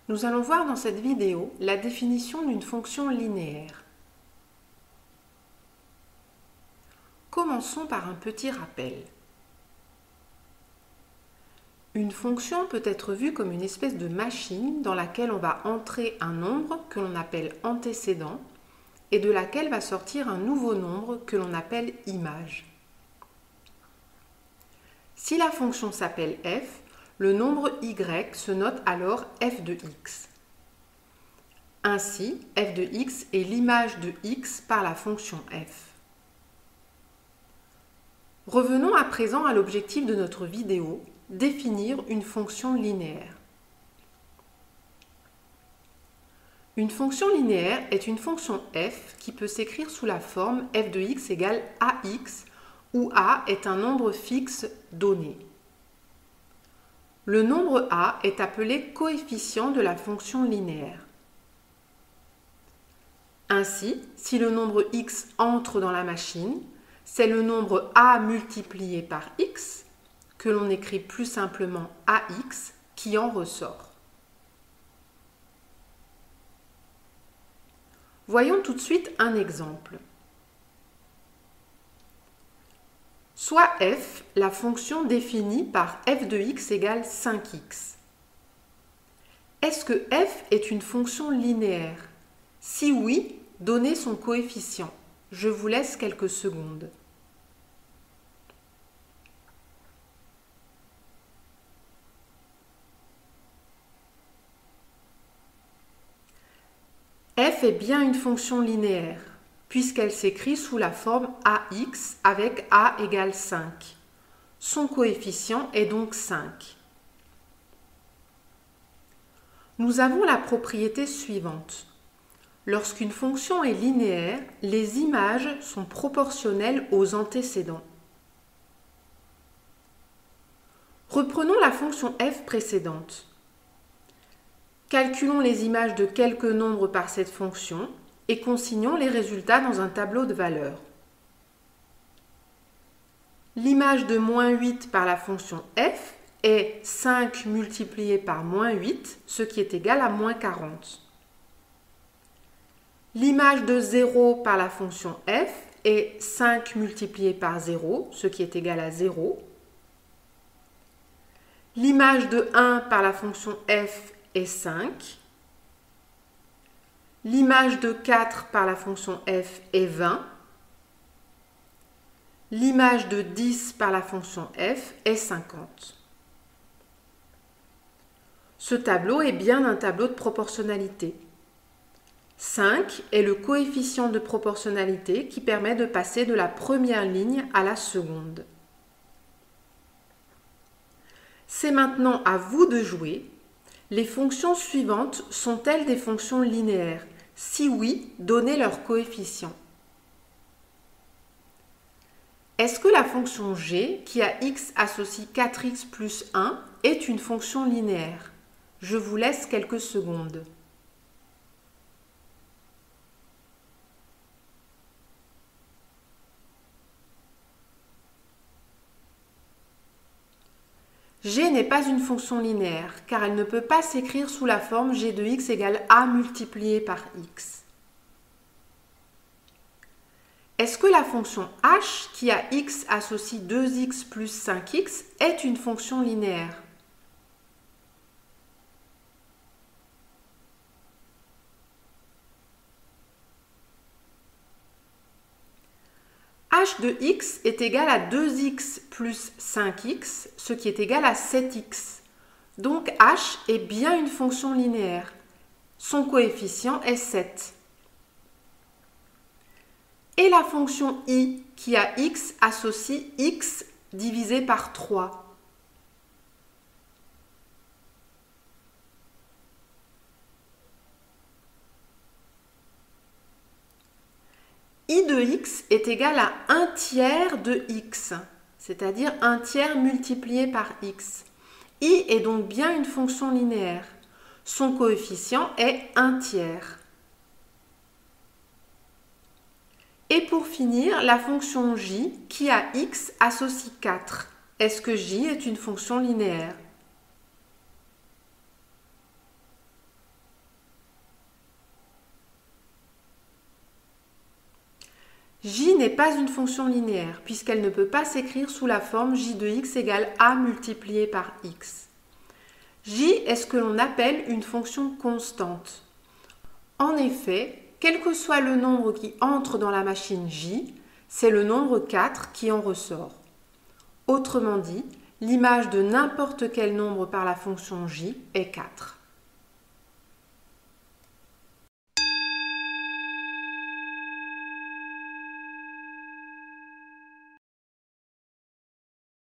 Nous allons voir dans cette vidéo la définition d'une fonction linéaire. Commençons par un petit rappel. Une fonction peut être vue comme une espèce de machine dans laquelle on va entrer un nombre que l'on appelle antécédent et de laquelle va sortir un nouveau nombre que l'on appelle image. Si la fonction s'appelle f, le nombre y se note alors f de x. Ainsi, f de x est l'image de x par la fonction f. Revenons à présent à l'objectif de notre vidéo, définir une fonction linéaire. Une fonction linéaire est une fonction f qui peut s'écrire sous la forme f de x égale ax, où a est un nombre fixe donné. Le nombre a est appelé coefficient de la fonction linéaire. Ainsi, si le nombre x entre dans la machine, c'est le nombre a multiplié par x, que l'on écrit plus simplement ax, qui en ressort. Voyons tout de suite un exemple. Soit f, la fonction définie par f de x égale 5x. Est-ce que f est une fonction linéaire? Si oui, donnez son coefficient. Je vous laisse quelques secondes. F est bien une fonction linéaire, puisqu'elle s'écrit sous la forme ax avec a égale 5. Son coefficient est donc 5. Nous avons la propriété suivante. Lorsqu'une fonction est linéaire, les images sont proportionnelles aux antécédents. Reprenons la fonction f précédente. Calculons les images de quelques nombres par cette fonction et consignons les résultats dans un tableau de valeurs. L'image de moins 8 par la fonction f est 5 multiplié par moins 8, ce qui est égal à moins 40. L'image de 0 par la fonction f est 5 multiplié par 0, ce qui est égal à 0. L'image de 1 par la fonction f est 5. L'image de 4 par la fonction f est 20. L'image de 10 par la fonction f est 50. Ce tableau est bien un tableau de proportionnalité. 5 est le coefficient de proportionnalité qui permet de passer de la première ligne à la seconde. C'est maintenant à vous de jouer. Les fonctions suivantes sont-elles des fonctions linéaires? Si oui, donnez leur coefficient. Est-ce que la fonction g, qui a x associe 4x plus 1, est une fonction linéaire? Je vous laisse quelques secondes. G n'est pas une fonction linéaire, car elle ne peut pas s'écrire sous la forme g de x égale a multiplié par x. Est-ce que la fonction h, qui a x associe 2x plus 5x, est une fonction linéaire? h de x est égal à 2x plus 5x, ce qui est égal à 7x. Donc h est bien une fonction linéaire. Son coefficient est 7. Et la fonction i, qui a x associe x divisé par 3. I de x est égal à 1 tiers de x, c'est-à-dire 1 tiers multiplié par x. I est donc bien une fonction linéaire. Son coefficient est 1 tiers. Et pour finir, la fonction j, qui a x associe 4. Est-ce que j est une fonction linéaire? J n'est pas une fonction linéaire puisqu'elle ne peut pas s'écrire sous la forme j de x égale a multiplié par x. J est ce que l'on appelle une fonction constante. En effet, quel que soit le nombre qui entre dans la machine J, c'est le nombre 4 qui en ressort. Autrement dit, l'image de n'importe quel nombre par la fonction J est 4.